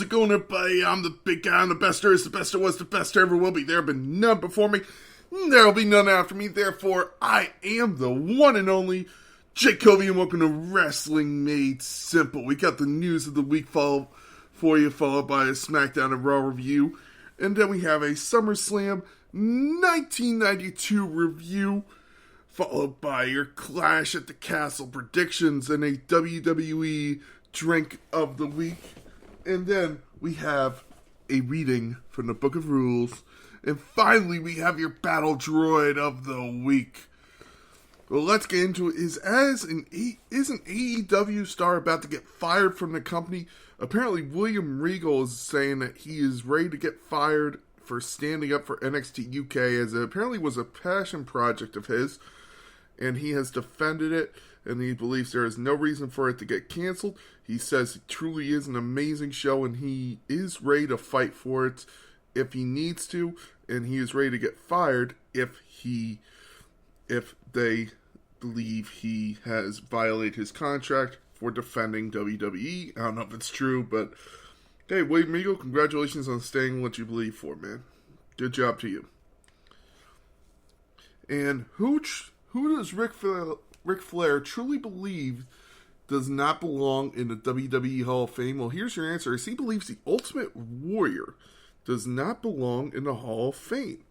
it going, everybody? I'm the big guy. I'm the best there is, the best there was, the best there ever will be. There have been none before me. There will be none after me. Therefore, I am the one and only Jake Covey, and welcome to Wrestling Made Simple. We got the news of the week for you, followed by a SmackDown and Raw review. And then we have a SummerSlam 1992 review, followed by your Clash at the Castle predictions and a WWE drink of the week. And then we have a reading from the Book of Rules. And finally, we have your Battle Droid of the week. Well, let's get into it. Is an AEW star about to get fired from the company? Apparently, William Regal is saying that he is ready to get fired for standing up for NXT UK, as it apparently was a passion project of his, and he has defended it, and he believes there is no reason for it to get canceled. He says it truly is an amazing show, and he is ready to fight for it if he needs to, and he is ready to get fired if they believe he has violated his contract for defending WWE. I don't know if it's true, but hey, William Regal, congratulations on staying what you believe for, man. Good job to you. And who does Ric Flair truly believe does not belong in the WWE Hall of Fame? Well, here's your answer. He believes the Ultimate Warrior does not belong in the Hall of Fame.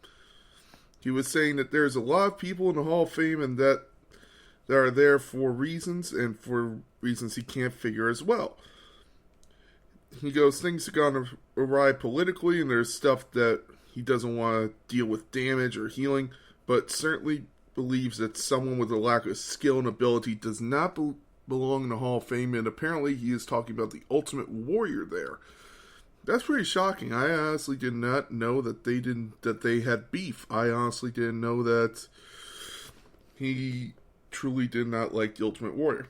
He was saying that there's a lot of people in the Hall of Fame and that they are there for reasons, and for reasons he can't figure as well. He goes, things have gone awry politically, and there's stuff that he doesn't want to deal with damage or healing, but certainly believes that someone with a lack of skill and ability does not belong in the Hall of Fame, and apparently he is talking about the Ultimate Warrior there. That's pretty shocking. I honestly did not know that they had beef. I honestly didn't know that he truly did not like the Ultimate Warrior.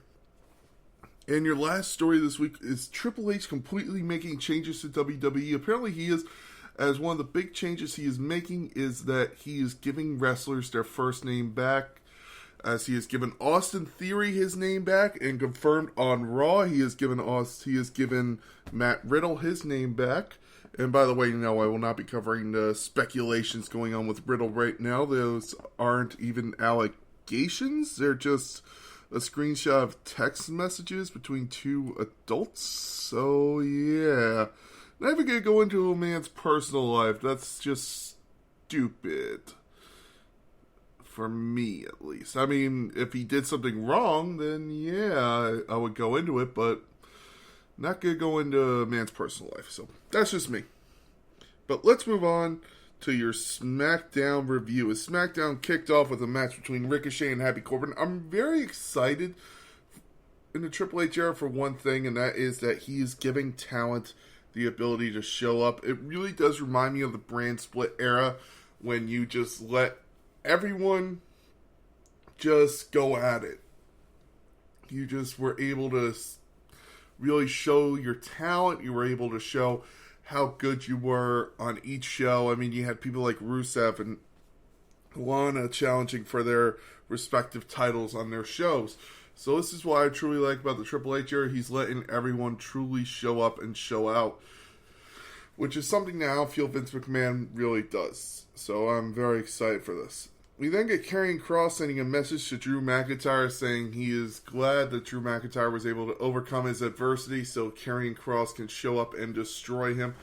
And your last story this week is Triple H completely making changes to WWE. Apparently he is, as one of the big changes he is making is that he is giving wrestlers their first name back. As he has given Austin Theory his name back, and confirmed on Raw, he has given Matt Riddle his name back. And by the way, no, I will not be covering the speculations going on with Riddle right now. Those aren't even allegations. They're just a screenshot of text messages between two adults. So, yeah. Never gonna go into a man's personal life. That's just stupid. For me, at least. I mean, if he did something wrong, then yeah, I would go into it, but not gonna go into a man's personal life. So, that's just me. But let's move on to your SmackDown review. As SmackDown kicked off with a match between Ricochet and Happy Corbin, I'm very excited in the Triple H era for one thing, and that is that he is giving talent the ability to show up. It really does remind me of the brand split era, when you just let everyone just go at it. You just were able to really show your talent. You were able to show how good you were on each show. I mean, you had people like Rusev and Lana challenging for their respective titles on their shows. So this is what I truly like about the Triple H era. He's letting everyone truly show up and show out, which is something that I don't feel Vince McMahon really does. So I'm very excited for this. We then get Karrion Kross sending a message to Drew McIntyre saying he is glad that Drew McIntyre was able to overcome his adversity so Karrion Kross can show up and destroy him.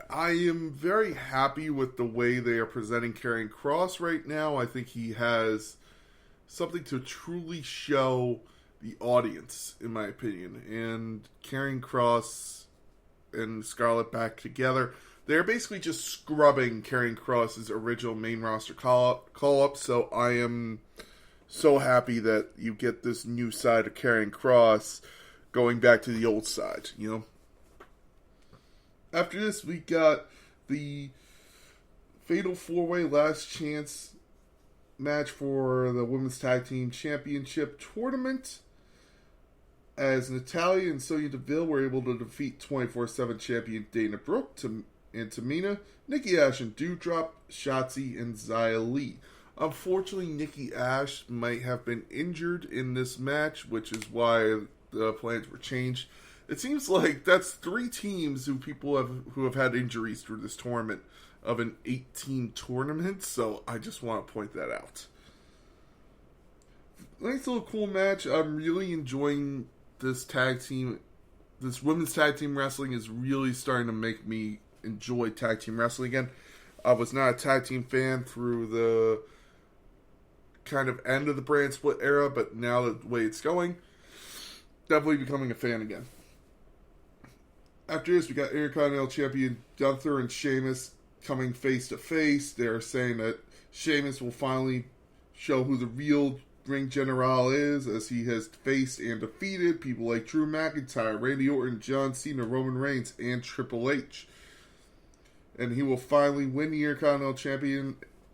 I am very happy with the way they are presenting Karrion Kross right now. I think he has something to truly show the audience, in my opinion. And Karrion Kross and Scarlett back together, they're basically just scrubbing Karrion Kross's original main roster call-up, so I am so happy that you get this new side of Karrion Kross going back to the old side, you know? After this, we got the Fatal 4-Way Last Chance match for the Women's Tag Team Championship Tournament, as Natalya and Sonya Deville were able to defeat 24/7 champion Dana Brooke and Tamina, Nikki Ash and Doudrop, Shotzi, and Xia Li. Unfortunately, Nikki Ash might have been injured in this match, which is why the plans were changed. It seems like that's 3 teams who have had injuries through this tournament of an 18 tournament, so I just want to point that out. Nice little cool match. I'm really enjoying this tag team. This women's tag team wrestling is really starting to make me enjoy tag team wrestling again. I was not a tag team fan through the kind of end of the brand split era, but now the way it's going, definitely becoming a fan again. After this, we got Intercontinental Champion Gunther and Sheamus coming face to face. They're saying that Sheamus will finally show who the real Ring General is, as he has faced and defeated people like Drew McIntyre, Randy Orton, John Cena, Roman Reigns, and Triple H. And he will finally win the Intercontinental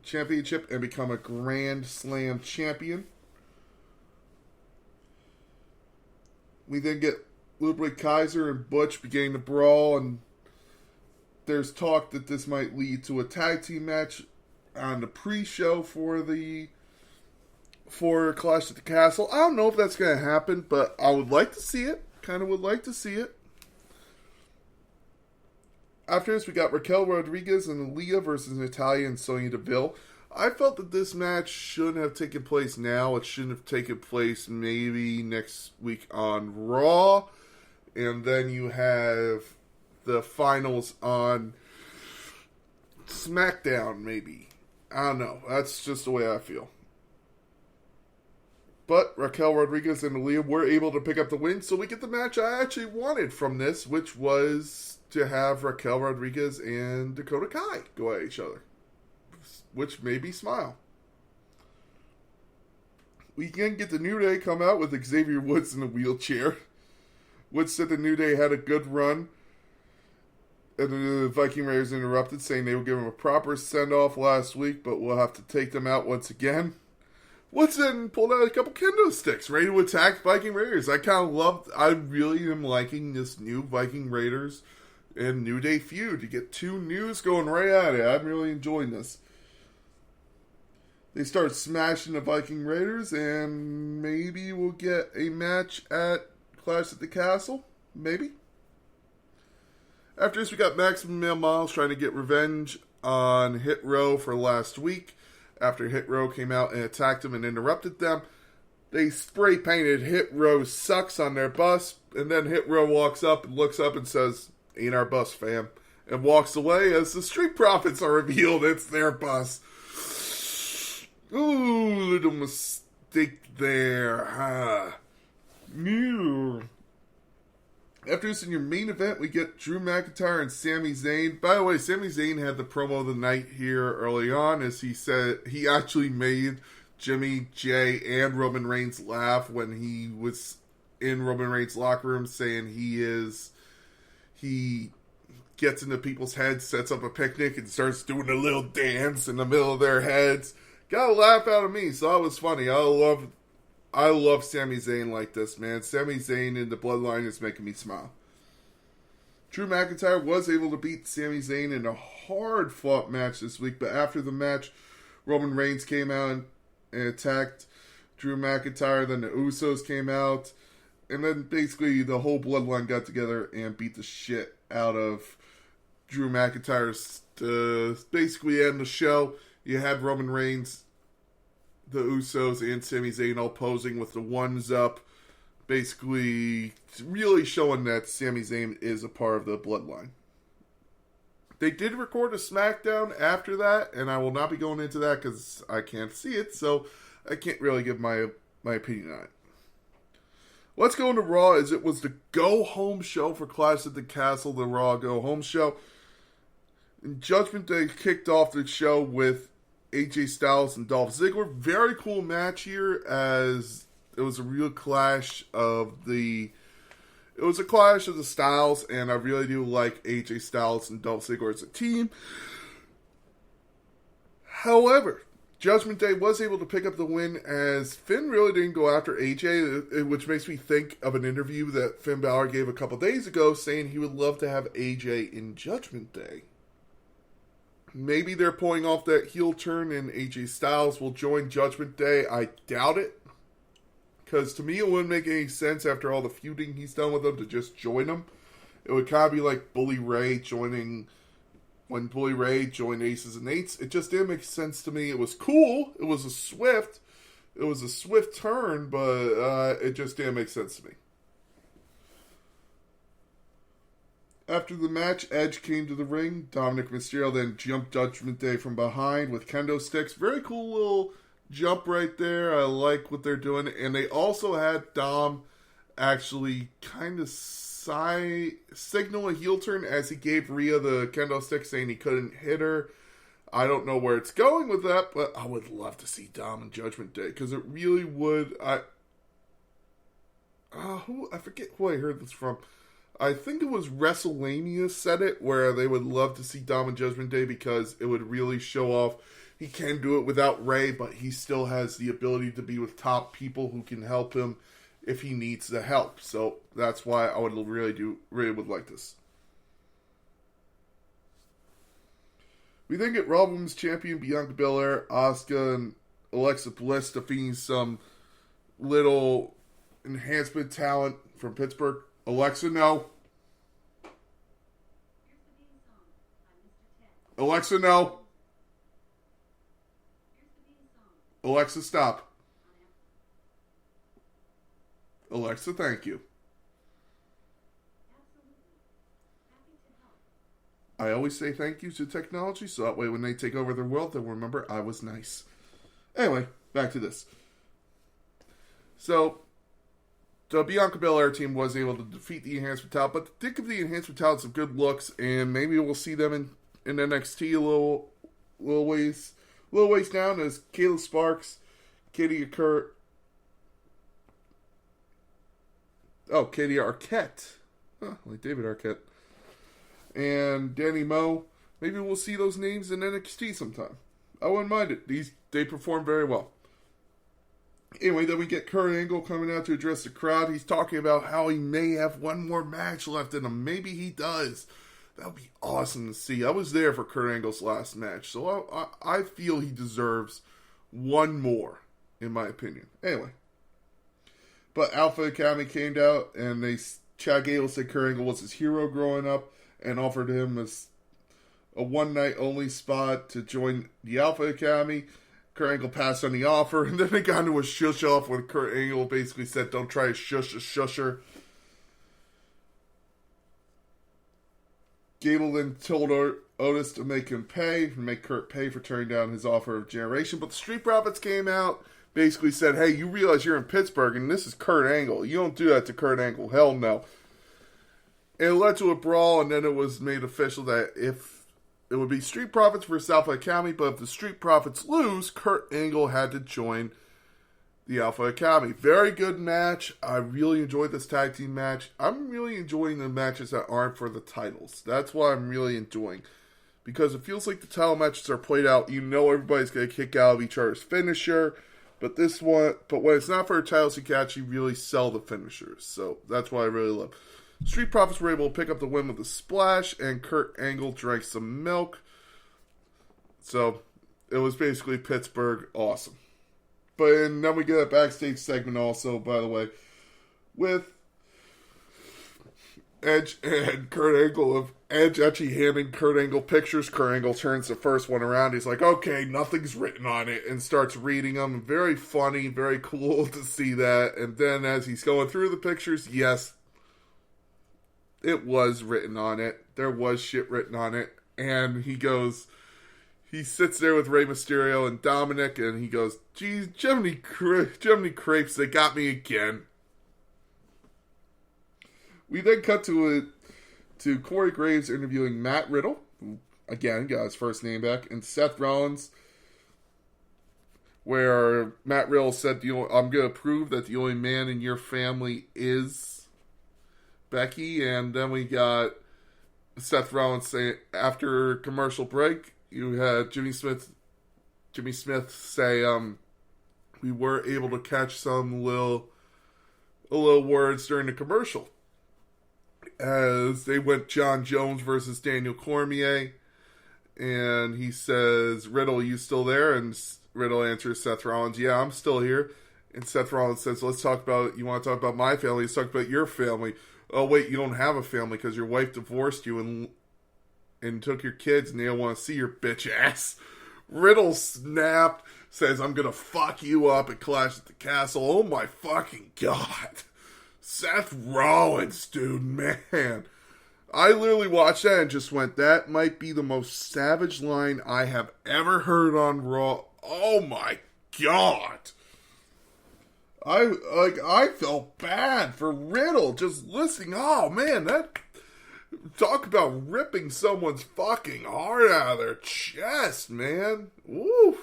Championship and become a Grand Slam champion. We then get Ludwig Kaiser and Butch beginning to brawl, and there's talk that this might lead to a tag team match on the pre-show for Clash at the Castle. I don't know if that's going to happen, but I would like to see it. Kind of would like to see it. After this, we got Raquel Rodriguez and Aaliyah versus Natalya and Sonya Deville. I felt that this match shouldn't have taken place now. It shouldn't have taken place maybe next week on Raw. And then you have the finals on SmackDown, maybe. I don't know. That's just the way I feel. But Raquel Rodriguez and Aaliyah were able to pick up the win, so we get the match I actually wanted from this, which was to have Raquel Rodriguez and Dakota Kai go at each other, which made me smile. We can get the New Day come out with Xavier Woods in a wheelchair. Woods said the New Day had a good run, and the Viking Raiders interrupted, saying they would give him a proper send-off last week, but we'll have to take them out once again. Woods then pulled out a couple kendo sticks, ready to attack Viking Raiders. I really am liking this new Viking Raiders and New Day feud. To get 2 news going right at it. I'm really enjoying this. They start smashing the Viking Raiders, and maybe we'll get a match at Clash at the Castle. Maybe. After this, we got Maximum Male Models trying to get revenge on Hit Row for last week. After Hit Row came out and attacked them and interrupted them, they spray painted Hit Row sucks on their bus, and then Hit Row walks up and looks up and says, "Ain't our bus, fam," and walks away as the Street Profits are revealed it's their bus. Ooh, little mistake there, huh? After this, in your main event, we get Drew McIntyre and Sami Zayn. By the way, Sami Zayn had the promo of the night here early on, as he said he actually made Jimmy, Jay, and Roman Reigns laugh when he was in Roman Reigns' locker room, saying he gets into people's heads, sets up a picnic, and starts doing a little dance in the middle of their heads. Got a laugh out of me, so that was funny. I love Sami Zayn like this, man. Sami Zayn in the Bloodline is making me smile. Drew McIntyre was able to beat Sami Zayn in a hard-fought match this week, but after the match, Roman Reigns came out and attacked Drew McIntyre. Then the Usos came out, and then basically the whole Bloodline got together and beat the shit out of Drew McIntyre to basically end the show. You had Roman Reigns, the Usos, and Sami Zayn all posing with the ones up, basically really showing that Sami Zayn is a part of the Bloodline. They did record a SmackDown after that, and I will not be going into that because I can't see it, so I can't really give my opinion on it. Let's go into Raw, as it was the go-home show for Clash at the Castle, the Raw go-home show. And Judgment Day kicked off the show with AJ Styles and Dolph Ziggler. Very cool match here, as it was a real clash of the... It was a clash of the styles, and I really do like AJ Styles and Dolph Ziggler as a team. However, Judgment Day was able to pick up the win, as Finn really didn't go after AJ, which makes me think of an interview that Finn Balor gave a couple days ago, saying he would love to have AJ in Judgment Day. Maybe they're pulling off that heel turn and AJ Styles will join Judgment Day. I doubt it. because to me it wouldn't make any sense after all the feuding he's done with them to just join them. It would kind of be like Bully Ray joining, when Bully Ray joined Aces and Eights. It just didn't make sense to me. It was cool. It was a swift turn, but it just didn't make sense to me. After the match, Edge came to the ring. Dominic Mysterio then jumped Judgment Day from behind with kendo sticks. Very cool little jump right there. I like what they're doing. And they also had Dom actually kind of signal a heel turn as he gave Rhea the kendo stick, saying he couldn't hit her. I don't know where it's going with that, but I would love to see Dom and Judgment Day, because it really would. I forget who I heard this from. I think it was WrestleMania said it, where they would love to see Dom and Judgment Day because it would really show off he can do it without Ray, but he still has the ability to be with top people who can help him if he needs the help. So that's why I would really would like this. We then get Raw Women's Champion Bianca Belair, Asuka, and Alexa Bliss defeating some little enhancement talent from Pittsburgh. Alexa, no. Alexa, no. Alexa, stop. Alexa, thank you. I always say thank you to technology, so that way when they take over the world, they'll remember I was nice. Anyway, back to this. So, the Bianca Belair team was able to defeat the Enhancement Talent, but did give the Enhancement Talent some good looks, and maybe we'll see them in NXT a little ways down as Kayla Sparks, Katie Arquette, like David Arquette, and Danny Moe. Maybe we'll see those names in NXT sometime. I wouldn't mind it. They perform very well. Anyway, then we get Kurt Angle coming out to address the crowd. He's talking about how he may have one more match left in him. Maybe he does. That would be awesome to see. I was there for Kurt Angle's last match, so I feel he deserves one more, in my opinion. Anyway. But Alpha Academy came out, and Chad Gable said Kurt Angle was his hero growing up, and offered him a one-night-only spot to join the Alpha Academy. Kurt Angle passed on the offer, and then they got into a shush-off when Kurt Angle basically said, don't try to shush a shusher. Gable then told Otis to make Kurt pay for turning down his offer of Generation. But the Street Profits came out, basically said, hey, you realize you're in Pittsburgh, and this is Kurt Angle. You don't do that to Kurt Angle. Hell no. It led to a brawl, and then it was made official that if it would be Street Profits versus Alpha Academy, but if the Street Profits lose, Kurt Angle had to join the Alpha Academy. Very good match. I really enjoyed this tag team match. I'm really enjoying the matches that aren't for the titles. That's what I'm really enjoying. Because it feels like the title matches are played out. You know everybody's going to kick out of each other's finisher. But when it's not for the titles, you can actually really sell the finishers. So that's what I really love. Street Profits were able to pick up the win with a splash, and Kurt Angle drank some milk. So it was basically Pittsburgh awesome. And then we get a backstage segment also, by the way, with Edge and Kurt Angle, of Edge actually handing Kurt Angle pictures. Kurt Angle turns the first one around. He's like, okay, nothing's written on it, and starts reading them. Very funny, very cool to see that. And then as he's going through the pictures, yes, it was written on it. There was shit written on it. And he sits there with Rey Mysterio and Dominic, and he goes, geez, Jiminy Crepes, they got me again. We then cut to Corey Graves interviewing Matt Riddle, who, again, got his first name back, and Seth Rollins, where Matt Riddle said, I'm going to prove that the only man in your family is Becky. And then we got Seth Rollins saying, after commercial break, you had Jimmy Smith say, we were able to catch some little words during the commercial. As they went John Jones versus Daniel Cormier. And he says, Riddle, you still there? And Riddle answers Seth Rollins, yeah, I'm still here. And Seth Rollins says, you want to talk about my family? Let's talk about your family. Oh, wait, you don't have a family because your wife divorced you and took your kids and they don't want to see your bitch ass. Riddle snapped, says, I'm going to fuck you up at Clash at the Castle. Oh my fucking God. Seth Rollins, dude, man. I literally watched that and just went, that might be the most savage line I have ever heard on Raw. Oh my God. I felt bad for Riddle just listening. Oh man, talk about ripping someone's fucking heart out of their chest, man. Woo.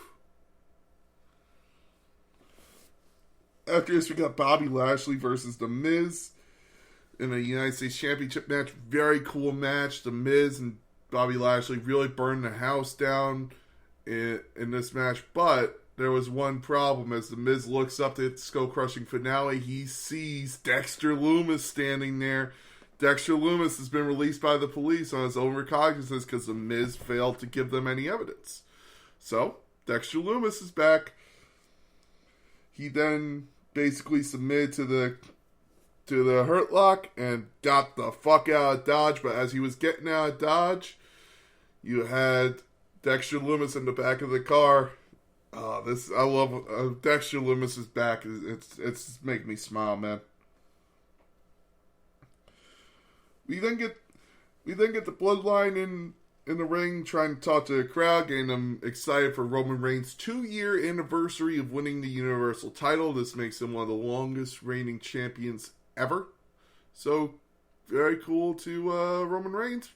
After this, we got Bobby Lashley versus The Miz in a United States Championship match. Very cool match. The Miz and Bobby Lashley really burned the house down in this match, but there was one problem. As The Miz looks up to the skull-crushing finale, he sees Dexter Lumis standing there. Dexter Lumis has been released by the police on his own recognizance because The Miz failed to give them any evidence. So, Dexter Lumis is back. He then basically submitted to the Hurt Lock and got the fuck out of Dodge. But as he was getting out of Dodge, you had Dexter Lumis in the back of the car. I love Dexter Lumis is back. It's making me smile, man. We then get the Bloodline in the ring, trying to talk to the crowd, getting them excited for Roman Reigns' 2-year anniversary of winning the Universal title. This makes him one of the longest reigning champions ever. So, very cool to Roman Reigns.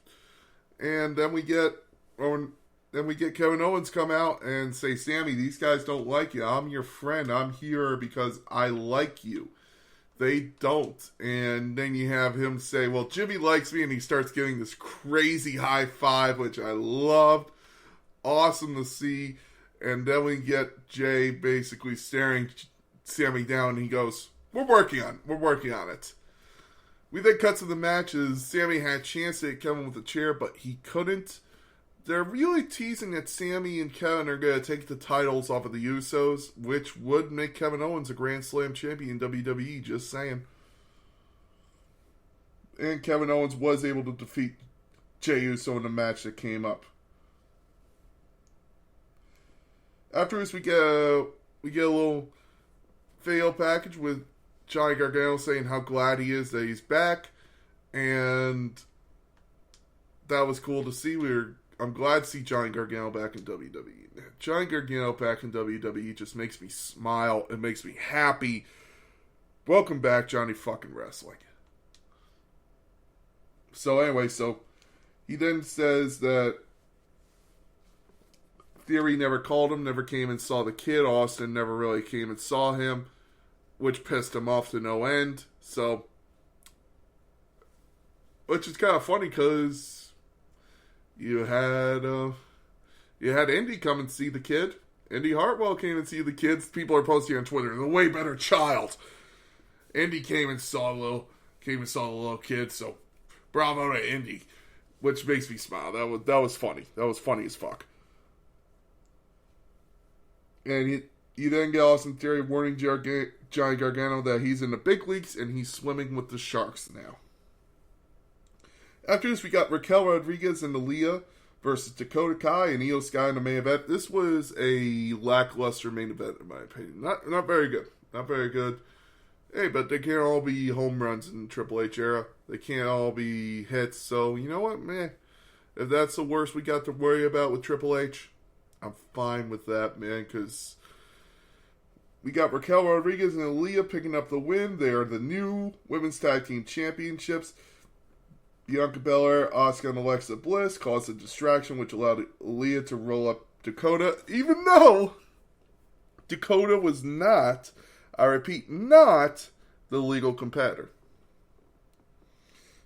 And then we get Kevin Owens come out and say, Sammy, these guys don't like you. I'm your friend. I'm here because I like you. They don't. And then you have him say, well, Jimmy likes me, and he starts giving this crazy high five, which I loved. Awesome to see. And then we get Jay basically staring Sammy down, and he goes, we're working on it. We then cut to the matches. Sammy had a chance to hit Kevin with a chair, but he couldn't. They're really teasing that Sammy and Kevin are going to take the titles off of the Usos, which would make Kevin Owens a Grand Slam champion in WWE, just saying. And Kevin Owens was able to defeat Jey Uso in the match that came up. Afterwards, we get a little fail package with Johnny Gargano saying how glad he is that he's back. And that was cool to see. I'm glad to see Johnny Gargano back in WWE. Johnny Gargano back in WWE just makes me smile. It makes me happy. Welcome back, Johnny fucking Wrestling. So anyway, he then says that Theory never called him, never came and saw the kid. Austin never really came and saw him, which pissed him off to no end. So, which is kind of funny because you had Indy come and see the kid. Indy Hartwell came and see the kids. People are posting on Twitter, the way better child. Indy came and saw the little kid. So bravo to Indy, which makes me smile. That was funny. That was funny as fuck. And you then get Austin Theory warning Johnny Gargano that he's in the big leagues and he's swimming with the sharks now. After this, we got Raquel Rodriguez and Aaliyah versus Dakota Kai and Io Sky in the main event. This was a lackluster main event, in my opinion. Not very good. Not very good. Hey, but they can't all be home runs in the Triple H era. They can't all be hits. So, you know what, man? If that's the worst we got to worry about with Triple H, I'm fine with that, man, because we got Raquel Rodriguez and Aaliyah picking up the win. They are the new Women's Tag Team Championships. Bianca Belair, Asuka, and Alexa Bliss caused a distraction, which allowed Aaliyah to roll up Dakota, even though Dakota was not, I repeat, not the legal competitor.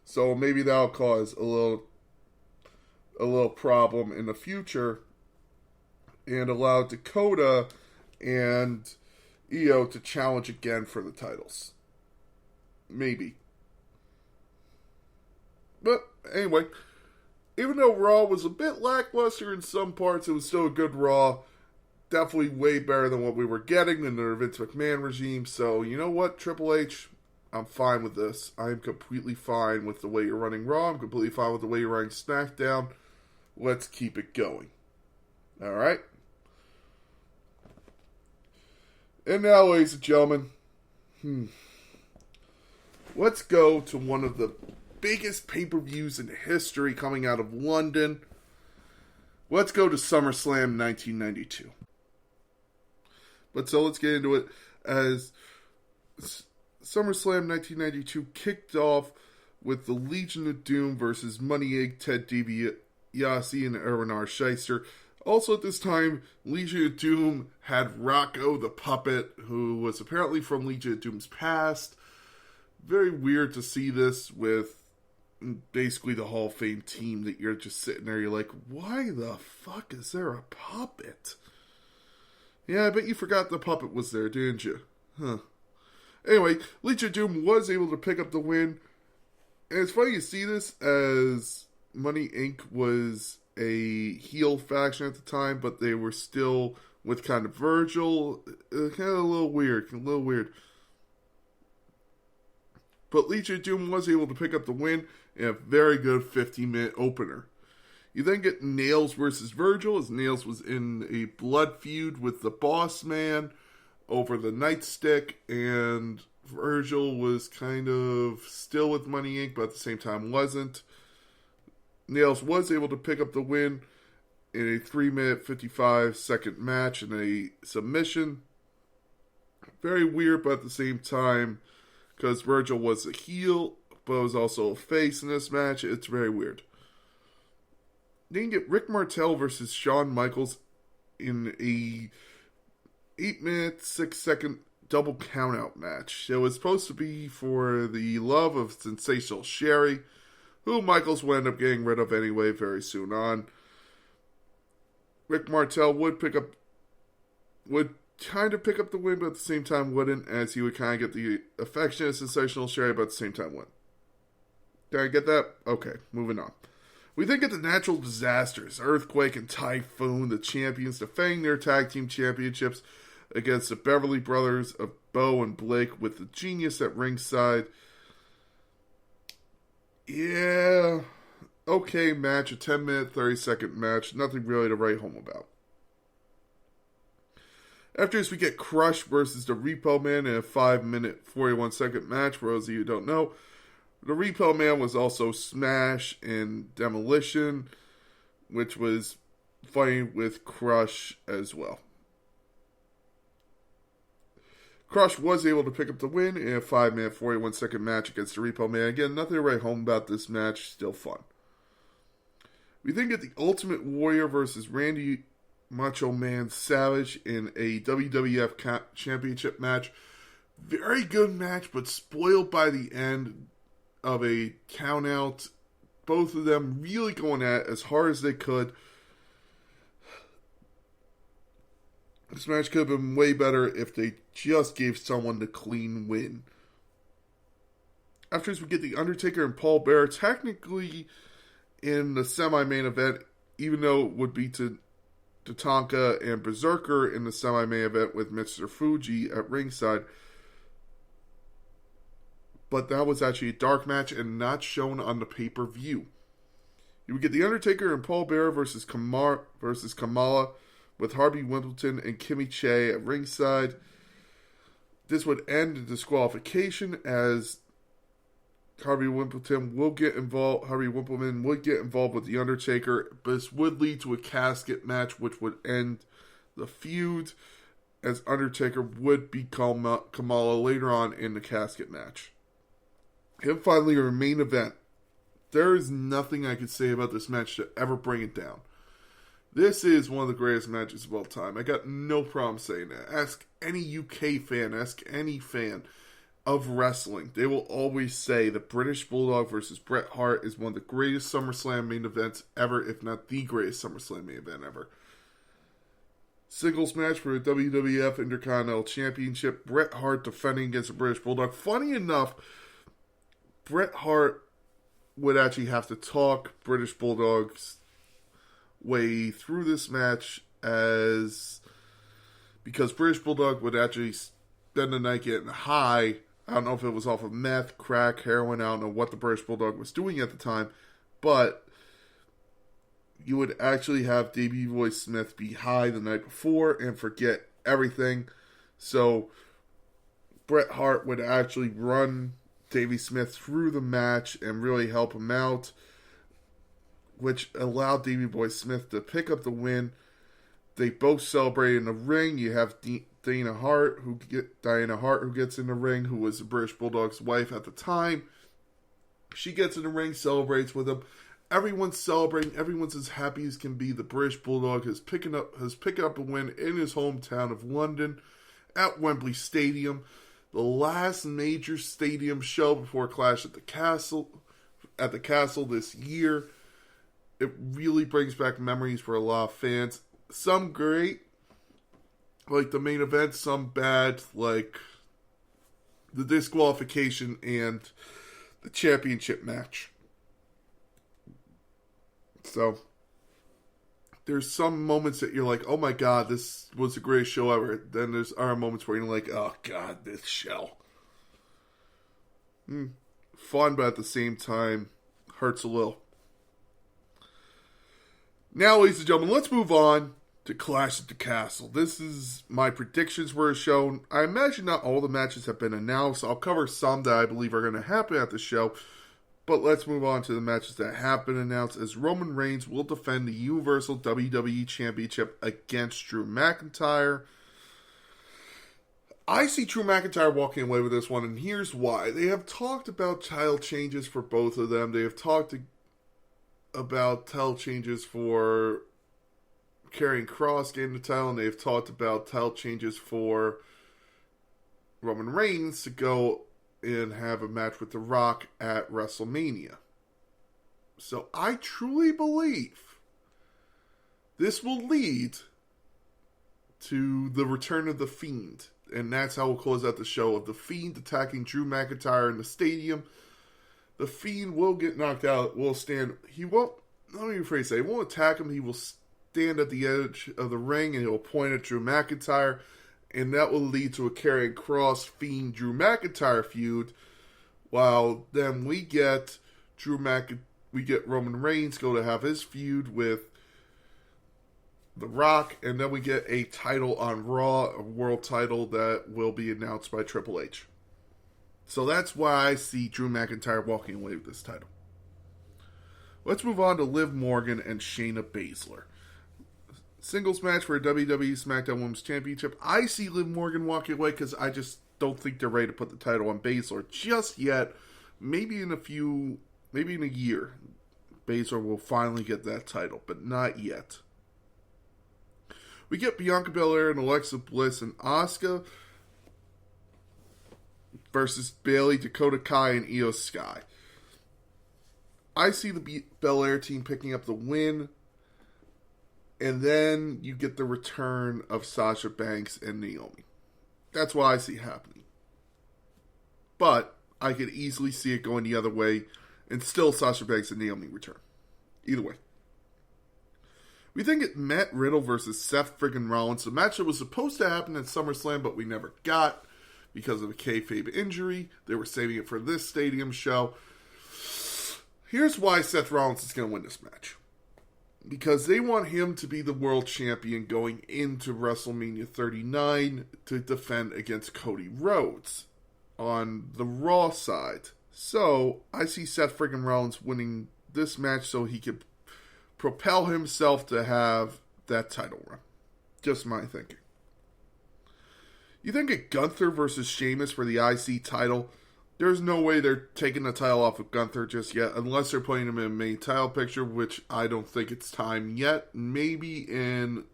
So maybe that'll cause a little problem in the future and allow Dakota and Io to challenge again for the titles. Maybe. But anyway, even though Raw was a bit lackluster in some parts, it was still a good Raw. definitely way better than what we were getting in the Vince McMahon regime. So, you know what, Triple H? I'm fine with this. I'm completely fine with the way you're running Raw. I'm completely fine with the way you're running SmackDown. Let's keep it going. All right? And now, ladies and gentlemen, let's go to one of the biggest pay-per-views in history coming out of London. Let's go to SummerSlam 1992. But so let's get into it. As SummerSlam 1992 kicked off with the Legion of Doom versus Money Inc., Ted DiBiase, and Irwin R. Shyster. Also at this time, Legion of Doom had Rocco the Puppet, who was apparently from Legion of Doom's past. Very weird to see this with basically the Hall of Fame team that you're just sitting there, you're like, why the fuck is there a puppet? Yeah, I bet you forgot the puppet was there, didn't you? Huh. Anyway, Legion of Doom was able to pick up the win. And it's funny you see this, as Money Inc. was a heel faction at the time, but they were still with kind of Virgil. Kind of a little weird. But Legion of Doom was able to pick up the win in a very good 15-minute opener. You then get Nails versus Virgil, as Nails was in a blood feud with the Boss Man over the nightstick, and Virgil was kind of still with Money Inc., but at the same time wasn't. Nails was able to pick up the win in a 3-minute, 55-second match in a submission. Very weird, but at the same time, because Virgil was a heel, but was also a face in this match, it's very weird. Then you get Rick Martel versus Shawn Michaels in a 8-minute, 6-second double countout match. It was supposed to be for the love of Sensational Sherry, who Michaels would end up getting rid of anyway very soon on. Rick Martel would kind of pick up the win, but at the same time wouldn't, as he would kind of get the affectionate Sensational Sherry, but at the same time wouldn't. Did I get that? Okay, moving on. We then get the Natural Disasters, Earthquake and Typhoon, the champions, defending their tag team championships against the Beverly Brothers of Bo and Blake, with the Genius at ringside. Yeah, okay match, a 10-minute, 30-second match. Nothing really to write home about. After this, we get Crush versus the Repo Man in a 5-minute, 41-second match. For those of you who don't know, the Repo Man was also Smash and Demolition, which was fighting with Crush as well. Crush was able to pick up the win in a 5-minute, 41-second match against the Repo Man. Again, nothing to write home about this match. Still fun. We then get the Ultimate Warrior versus Randy Macho Man Savage in a WWF Championship match. Very good match, but spoiled by the end of a countout. Both of them really going at it as hard as they could. This match could have been way better if they just gave someone the clean win. After this, we get The Undertaker and Paul Bearer, technically in the semi-main event, even though it would be to Tatanka and Berserker in the semi-main event with Mr. Fuji at ringside. But that was actually a dark match and not shown on the pay-per-view. You would get The Undertaker and Paul Bearer versus Kamala, with Harvey Wimbledon and Kimmy Che at ringside. This would end in disqualification, as Harvey Wimbledon would get involved with The Undertaker. But this would lead to a casket match, which would end the feud, as Undertaker would beat Kamala later on in the casket match. And finally, our main event. There is nothing I could say about this match to ever bring it down. This is one of the greatest matches of all time. I got no problem saying that. Ask any UK fan, ask any fan of wrestling. They will always say the British Bulldog versus Bret Hart is one of the greatest SummerSlam main events ever, if not the greatest SummerSlam main event ever. Singles match for the WWF Intercontinental Championship. Bret Hart defending against the British Bulldog. Funny enough, Bret Hart would actually have to talk British Bulldog's way through this match, as because British Bulldog would actually spend the night getting high. I don't know if it was off of meth, crack, heroin. I don't know what the British Bulldog was doing at the time, but you would actually have Davey Boy Smith be high the night before and forget everything. So Bret Hart would actually run Davey Smith through the match and really help him out, which allowed Davey Boy Smith to pick up the win. They both celebrate in the ring. You have Diana Hart, who gets in the ring, who was the British Bulldog's wife at the time. She gets in the ring, celebrates with him. Everyone's celebrating. Everyone's as happy as can be. The British Bulldog has picked up a win in his hometown of London at Wembley Stadium, the last major stadium show before Clash at the Castle. At the Castle this year, it really brings back memories for a lot of fans. Some great, like the main event. Some bad, like the disqualification and the championship match. So, there's some moments that you're like, oh my god, this was the greatest show ever. Then there's other moments where you're like, oh god, this show. Fun, but at the same time, hurts a little. Now, ladies and gentlemen, let's move on to Clash at the Castle. This is my predictions were shown. I imagine not all the matches have been announced. I'll cover some that I believe are going to happen at the show. But let's move on to the matches that have been announced, as Roman Reigns will defend the Universal WWE Championship against Drew McIntyre. I see Drew McIntyre walking away with this one, and here's why. They have talked about title changes for both of them. They have talked about title changes for Karrion Kross getting the title, and they've talked about title changes for Roman Reigns to go and have a match with The Rock at WrestleMania. So I truly believe this will lead to the return of The Fiend. And that's how we'll close out the show, of The Fiend attacking Drew McIntyre in the stadium. The Fiend will get knocked out, will stand. He won't, let me rephrase that. He won't attack him. He will stand at the edge of the ring and he'll point at Drew McIntyre. And that will lead to a Karrion Kross Fiend Drew McIntyre feud. While then we get Roman Reigns go to have his feud with The Rock, and then we get a title on Raw, a world title that will be announced by Triple H. So that's why I see Drew McIntyre walking away with this title. Let's move on to Liv Morgan and Shayna Baszler. Singles match for a WWE SmackDown Women's Championship. I see Liv Morgan walking away because I just don't think they're ready to put the title on Baszler just yet. Maybe in a year, Baszler will finally get that title, but not yet. We get Bianca Belair and Alexa Bliss and Asuka versus Bayley, Dakota Kai, and Io Sky. I see the Belair team picking up the win. And then you get the return of Sasha Banks and Naomi. That's what I see happening. But I could easily see it going the other way and still Sasha Banks and Naomi return. Either way. We then get Matt Riddle versus Seth friggin' Rollins. A match that was supposed to happen at SummerSlam, but we never got because of a kayfabe injury. They were saving it for this stadium show. Here's why Seth Rollins is going to win this match. Because they want him to be the world champion going into WrestleMania 39 to defend against Cody Rhodes on the Raw side. So, I see Seth friggin' Rollins winning this match so he could propel himself to have that title run. Just my thinking. You then get Gunther versus Sheamus for the IC title. There's no way they're taking the title off of Gunther just yet, unless they're putting him in a main title picture, which I don't think it's time yet. Maybe in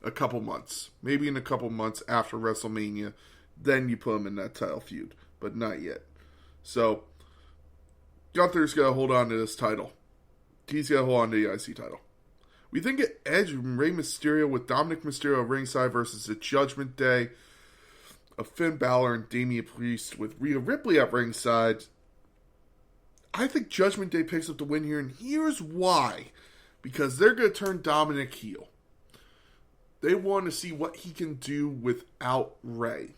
a couple months. Maybe in a couple months after WrestleMania, then you put him in that title feud, but not yet. So, Gunther's got to hold on to this title. He's got to hold on to the IC title. We then get Edge and Rey Mysterio with Dominic Mysterio at ringside versus the Judgment Day of Finn Balor and Damian Priest with Rhea Ripley at ringside. I think Judgment Day picks up the win here, and here's why. Because they're going to turn Dominic heel. They want to see what he can do without Rey.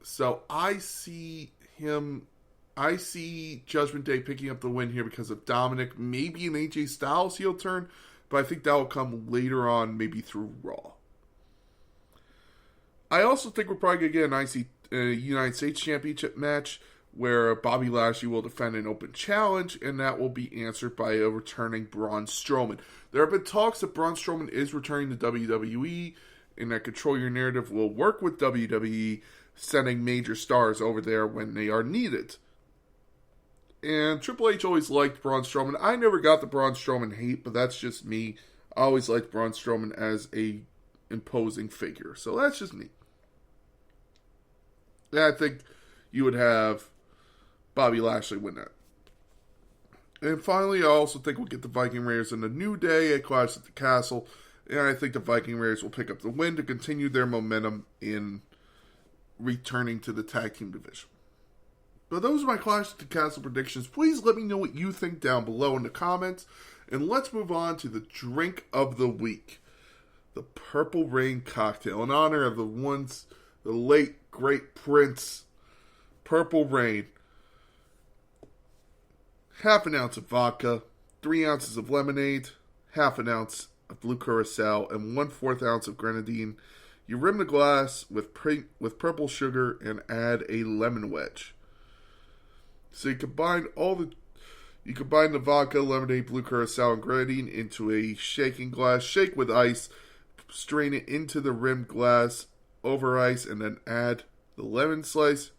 So I see Judgment Day picking up the win here because of Dominic, maybe an AJ Styles heel turn, but I think that will come later on, maybe through Raw. I also think we're probably going to get an IC United States Championship match where Bobby Lashley will defend an open challenge, and that will be answered by a returning Braun Strowman. There have been talks that Braun Strowman is returning to WWE, and that Control Your Narrative will work with WWE, sending major stars over there when they are needed. And Triple H always liked Braun Strowman. I never got the Braun Strowman hate, but that's just me. I always liked Braun Strowman as a imposing figure. So that's just me. And I think you would have Bobby Lashley win that. And finally, I also think we'll get the Viking Raiders in a New Day at Clash at the Castle. And I think the Viking Raiders will pick up the win to continue their momentum in returning to the tag team division. But those are my Clash at the Castle predictions. Please let me know what you think down below in the comments. And let's move on to the drink of the week. The Purple Rain cocktail. In honor of the late, great Prince. Purple Rain. Half an ounce of vodka. 3 ounces of lemonade. Half an ounce of blue curacao. And 1/4 ounce of grenadine. You rim the glass with purple sugar and add a lemon wedge. So you combine the vodka, lemonade, blue curacao, and grenadine into a shaking glass. Shake with ice. Strain it into the rimmed glass over ice, and then add the lemon slice,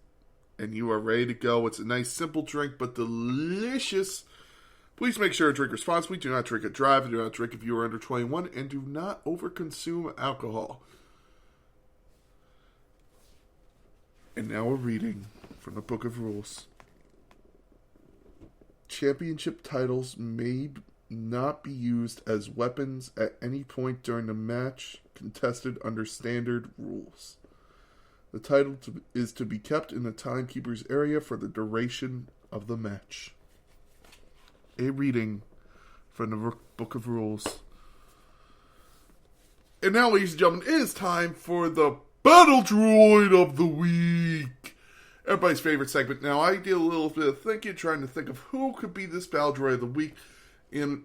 and you are ready to go. It's a nice, simple drink, but delicious. Please make sure to drink responsibly. Do not drink and drive. Do not drink if you are under 21, and do not overconsume alcohol. And now we're reading from the Book of Rules. Championship titles may not be used as weapons at any point during the match contested under standard rules. The title is to be kept in the timekeeper's area for the duration of the match. A reading from the Book of Rules. And now, ladies and gentlemen, it is time for the Battle Droid of the Week. Everybody's favorite segment. Now, I did a little bit of thinking, trying to think of who could be this Battle Droid of the Week, and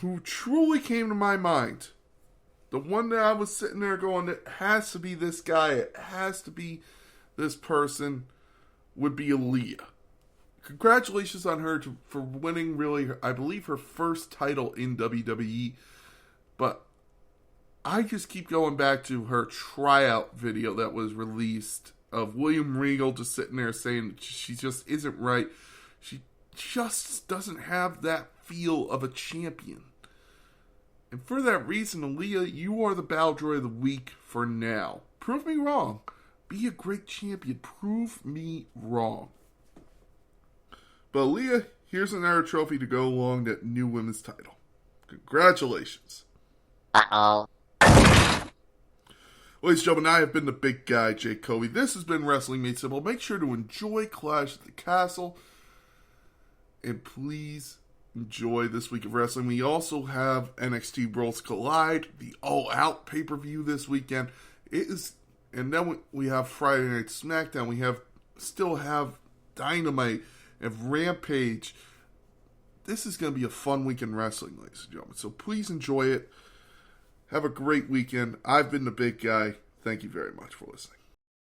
who truly came to my mind. The one that I was sitting there going, it has to be this guy, it has to be this person, would be Aaliyah. Congratulations on her for winning, really, I believe, her first title in WWE. But I just keep going back to her tryout video that was released of William Regal just sitting there saying she just isn't right. She just doesn't have that feel of a champion. And for that reason, Aaliyah, you are the Battle Droid of the Week for now. Prove me wrong. Be a great champion. Prove me wrong. But Aaliyah, here's another trophy to go along that new women's title. Congratulations. Uh-oh. Ladies and gentlemen, I have been the big guy, Jake Covey. This has been Wrestling Made Simple. Make sure to enjoy Clash at the Castle. And please enjoy this week of wrestling. We also have NXT Worlds Collide, the all-out pay-per-view this weekend. And then we have Friday Night SmackDown. We still have Dynamite and Rampage. This is going to be a fun week in wrestling, ladies and gentlemen. So please enjoy it. Have a great weekend. I've been the big guy. Thank you very much for listening.